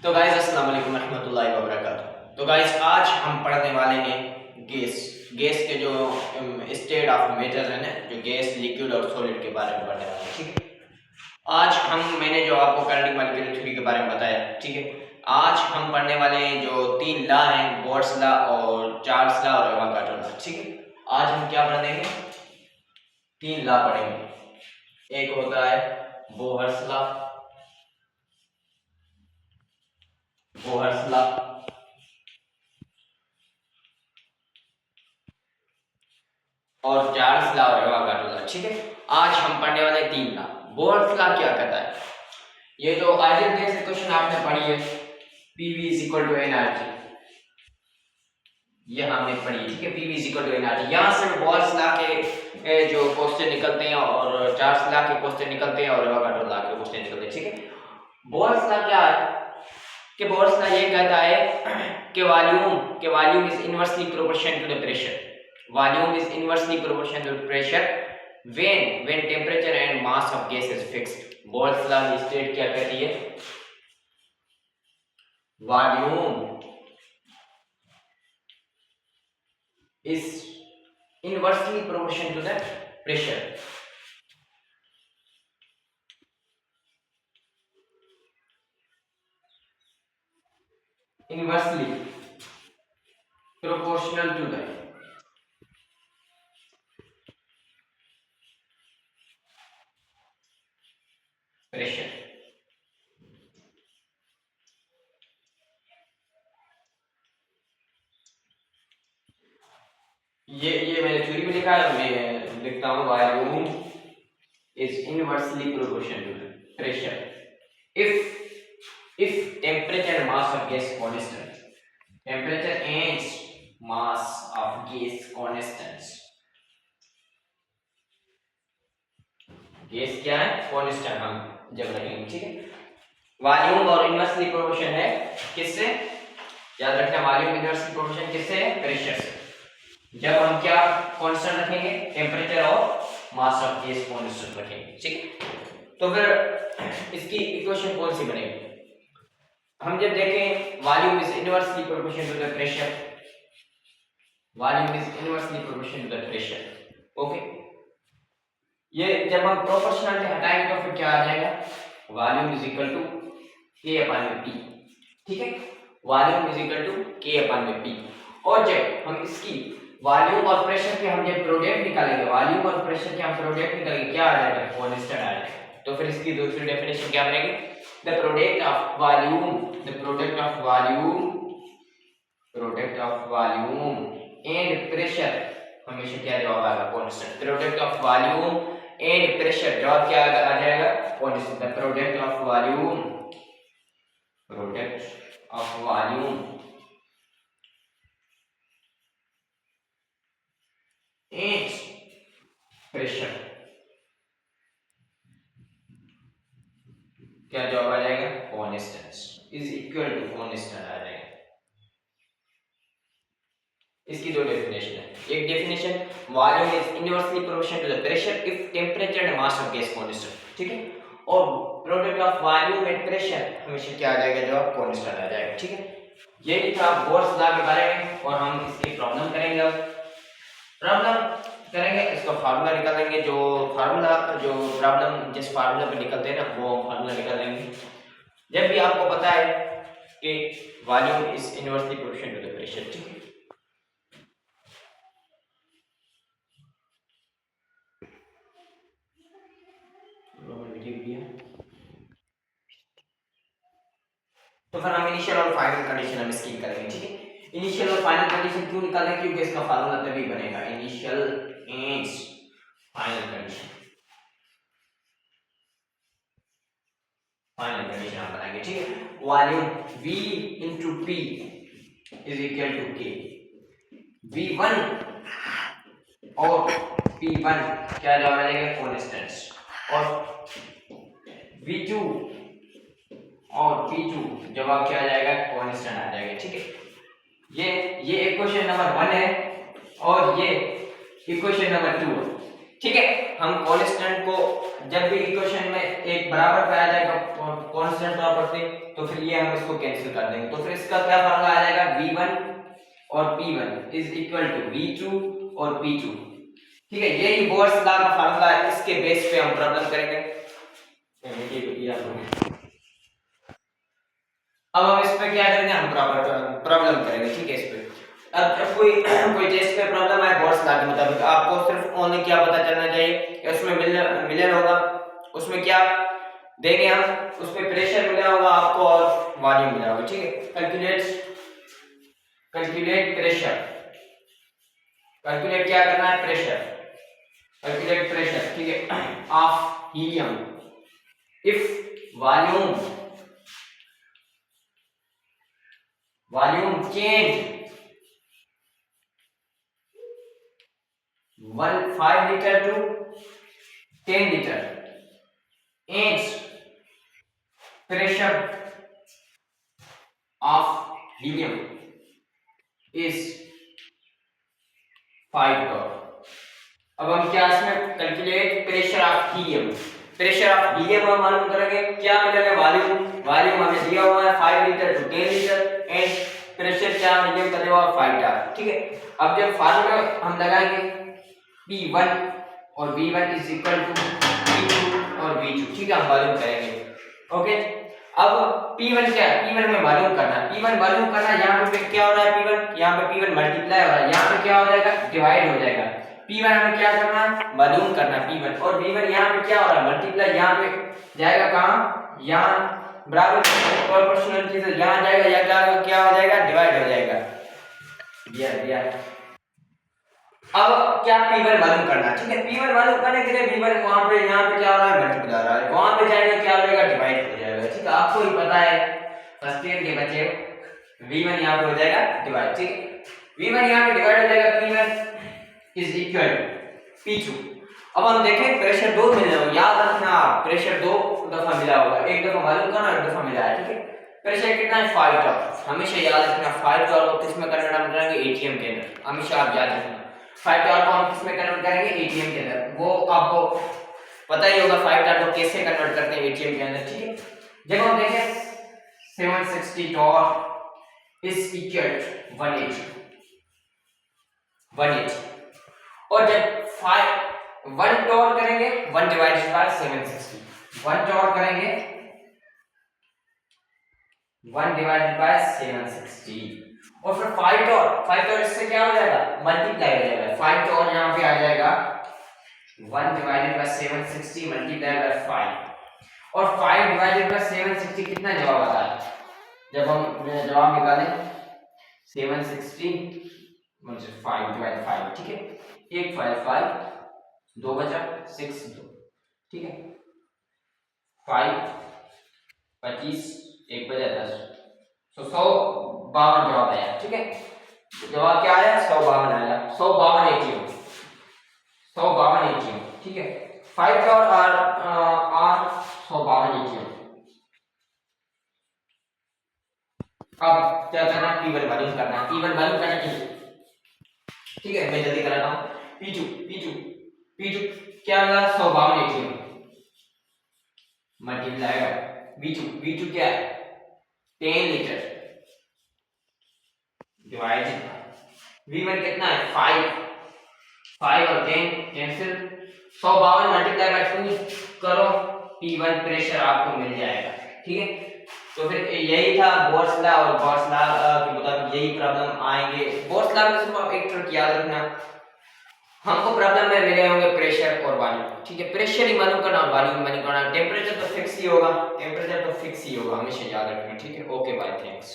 तो गाइस अस्सलाम वालेकुम रहमतुल्लाहि व बरकातुहू। तो गाइस आज हम पढ़ने वाले हैं गैस के जो स्टेट ऑफ मैटर है ना, जो गैस लिक्विड और सॉलिड के बारे में पढ़ने वाले हैं। ठीक है, आज मैंने जो आपको करंट मॉलिक्यूलर थ्योरी के बारे में बताया, ठीक है, आज हम पढ़ने वाले हैं जो तीन लॉ हैं, बोर्स लॉ और चार्ल्स लॉ और एवोगाड्रो लॉ। ठीक है, आज हम क्या पढ़ेंगे? तीन लॉ पढ़ेंगे। एक होता है बोहर्स लॉ, और चार्ल्स लॉ और एवोगाड्रो लॉ। ठीक है, आज हम पढ़ने वाले तीन लॉ। बोहर्स लॉ क्या कहता है? ये जो आइडियल गैस इक्वेशन आपने पढ़ी है, PV = nRT, ये हमने पढ़ी है। ठीक है, PV = nRT। यहाँ से बोहर्स लॉ के जो क्वेश्चन निकलते हैं और चार्ल्स लॉ के क्वेश्चन निकलते हैं और एवोगाड्रो लॉ के क्वेश्चन निकलते हैं। ठीक है, बोहर्स लॉ क्या है कि बोहर्स लॉ ये कहता है कि volume is inversely proportional to the pressure. Volume is inversely proportional to pressure when temperature and mass of gas is fixed. Bohr's law की स्टेट क्या कहती है? Volume is inversely proportional to the pressure. Inversely proportional to the pressure. ये मैंने theory में लिखा है, मैं लिखता हूं volume is inversely proportional to the pressure if temperature and mass of gas constant, temperature and mass of gas constants, gas क्या है? कांस्टेंट हम जब रखेंगे। ठीक है, वॉल्यूम और इनवर्सली प्रोपोर्शन है किससे? याद रखना, वॉल्यूम इनवर्सली प्रोपोर्शन किससे है? प्रेशर से। जब हम क्या कांस्टेंट रखेंगे? टेम्परेचर और मास ऑफ गैस कांस्टेंट रखेंगे। ठीक है, तो फिर इसकी इक्वेशन कौन सी बनेगी? हम जब देखें volume is inversely proportional to the pressure, volume is inversely proportional to the pressure. Okay, ये जब हम प्रोपोर्शनलिटी हटाएंगे तो फिर क्या आ जाएगा? Volume is equal to K/V। ठीक है, volume is equal to K/V। और जब हम इसकी वॉल्यूम और प्रेशर के हम जब प्रोडक्ट निकालेंगे, वॉल्यूम और प्रेशर के हम प्रोडक्ट निकालेंगे, क्या आ जाएगा? कांस्टेंट आ जाएगा। तो फिर इसकी दूसरी डेफिनेशन क्या बनेगी? The product of volume and pressure, हमेशा क्या जवाब आएगा? Constant. Product of volume and pressure, जवाब क्या आ जाएगा? Constant. The product of volume and pressure, क्या जवाब आ जाएगा? Constant is equal to constant आ जाएगा। इसकी दो डेफिनेशन है। एक definition, volume is inversely proportional to the pressure if temperature and mass of gas constant. ठीक है, और product of volume and pressure हमेशा क्या आ जाएगा? जवाब कांस्टेंट आ जाएगा। ठीक है, यही था बोहर्स लॉ के बारे में। और हम इसकी प्रॉब्लम करेंगे। इसका फार्मूला निकालेंगे। जो प्रॉब्लम जिस फार्मूला पे निकलते हैं ना, वो फार्मूला निकालेंगे। जब भी आपको पता है कि volume is inversely proportional to the pressure. ठीक है, तो फिर हम इनिशियल और फाइनल कंडीशन हम इसकी करेंगे। ठीक है, इनिशियल और फाइनल कंडीशन क्यों निकालें? क्योंकि इसका फार्मूला तभी बनेगा। इनिशियल एंड फाइनल कंडीशन हम बनाएंगे। ठीक है, volume V into P is equal to K। V1 और P1 क्या जवाब आ जाएगा? कांस्टेंट्स। और V2 और P2 जवाब क्या आ जाएगा? कांस्टेंट आ जाएगा। ठीक है, ये इक्वेशन नंबर 1 है और ये इक्वेशन नंबर 2 है। ठीक है। हम कांस्टेंट को जब भी इक्वेशन में एक बराबर पाया जाएगा कांस्टेंट प्रॉपर्टी, तो फिर ये हम इसको कैंसिल कर देंगे। तो फिर इसका क्या फार्मूला आ जाएगा, v1 और p1 is equal to v2 और p2। ठीक है, यही बोर्स लॉ का फार्मूला है, इसके बेस पे हम प्रॉब्लम करेंगे। अब हम इस पे क्या करेंगे, हम प्रॉब्लम करेंगे। ठीक है, इस पे अब जब कोई टेस्ट पे प्रॉब्लम आए बोर्स लॉ के मुताबिक, आपको सिर्फ ओनली क्या पता चलना चाहिए कि उसमें मिलियन होगा, उसमें क्या देंगे हम, उसमें प्रेशर मिला होगा आपको और वॉल्यूम मिला होगा। ठीक है, कैलकुलेट प्रेशर, कैलकुलेट क्या करना है, प्रेशर, कैलकुलेट प्रेशर। ठीक है, of helium if volume change 5 liter to 10 liter and pressure of helium is 5 torr। अब हम क्या इसमें calculate pressure of helium, pressure of helium हम मालूम करेंगे, क्या मिलेगा, वॉल्यूम हमें दिया हुआ है 5 litre to 10 litre and pressure क्या हीलियम का दिया हुआ 5 टार। ठीक है, अब जब फार्मूला हम लगाएंगे P1 और V1 is equal to P2 और V2। ठीक है, हम मालूम करेंगे। ओके, अब P1 क्या है, P1 हमें मालूम करना है, P1 मालूम करना है। यहाँ पे क्या हो रहा है, P1 यहाँ पे P1 मल्टीप्लाई हो रहा है, यहाँ पे क्या हो जाएगा, डिवाइड हो जाएगा। P1 हमें क्या करना है, मालूम करना है P1, और V1 यहाँ पे क्या हो रहा है, मल्टीप्लाई, यहाँ पे जाएगा कहाँ, यहाँ बराबर प्रोपोर्शनल चीज यहाँ जाएगा, या क्या हो जाएगा, डिवाइड हो जाएगा। दिया अब क्या P1 मालूम करना है। ठीक है, P1 मालूम करने के लिए V1 वहां पे यहाँ पे क्या हो रहा है, मल्टीप्लाई हो रहा है, वहां पे जाएगा क्या हो जाएगा, डिवाइड हो जाएगा। ठीक है, आपको ही पता है फर्स्ट ईयर के बच्चे, V1 यहाँ पे हो जाएगा डिवाइड। ठीक है, V1 यहाँ पे डिवाइड हो जाएगा, P1 is equal to P2। अब हम देखें प्रेशर 2 मिल रहा है, याद रखना प्रेशर 2 दफा मिला होगा, एक दफा मालूम करना, एक दफा मिला है। ठीक है, प्रेशर कितना है, 5 टॉर, हमेशा याद रखना 5 टॉर को किस में कन्वर्ट हम करेंगे, एटीएम के अंदर, हमेशा आप याद रखना 5 टॉर को हम किस में कन्वर्ट करेंगे, एटीएम के अंदर। वो आपको पता ही होगा 5 टॉर को कैसे कन्वर्ट करते हैं एटीएम के अंदर। ठीक है, जब हम देखें 760 टॉर इज इक्वल टू 180 और जब 1 टॉर करेंगे 1 डिवाइडेड बाय 760, 1 टॉर करेंगे 1 डिवाइडेड बाय 760 और फिर 5 टॉर इससे क्या हो जाएगा, मल्टीप्लाई हो जाएगा। 5 टॉर यहाँ पे आ जाएगा 1 डिवाइडेड बाय 760 मल्टीप्लाई बाय 5 और 5 डिवाइडेड बाय 760 कितना जवाब आता है, जब हम जवाब निकालें 760 मतलब 5 डिवाइड 5। ठीक है, 1 5 5 2 बचा 6 2। ठीक है, 5 25 1 बचा 10, तो 152 जवाब आया। ठीक है, जवाब क्या आया, 152 आया, 152 एटीएम, 152 एटीएम। ठीक है, 5 टॉर और 152 एटीएम। अब क्या करना है, P1 मालूम करना है, P1 मालूम करने के लिए, ठीक है मैं जल्दी कराता हूँ। P2 क्या मिला, 152 एटीएम मल्टीप्लाई V2 क्या है 10 लीटर डिवाइडेड V1 कितना है 5 और 10 कैंसिल, 152 मल्टीप्लाई बाय 2 करो, P1 प्रेशर आपको मिल जाएगा। ठीक है, तो फिर यही था बोर्स लॉ, और बोर्स लॉ के मुताबिक यही प्रॉब्लम आएंगे। बोर्स लॉ में सिर्फ आप एक ट्रिक याद रखना, हमको प्रॉब्लम में मिले होंगे प्रेशर और वॉल्यूम। ठीक है, प्रेशर ही मालूम करना, वॉल्यूम मालूम करना, टेम्परेचर तो फिक्स ही होगा, हमेशा याद रखना। ठीक है, ओके बाय, थैंक्स।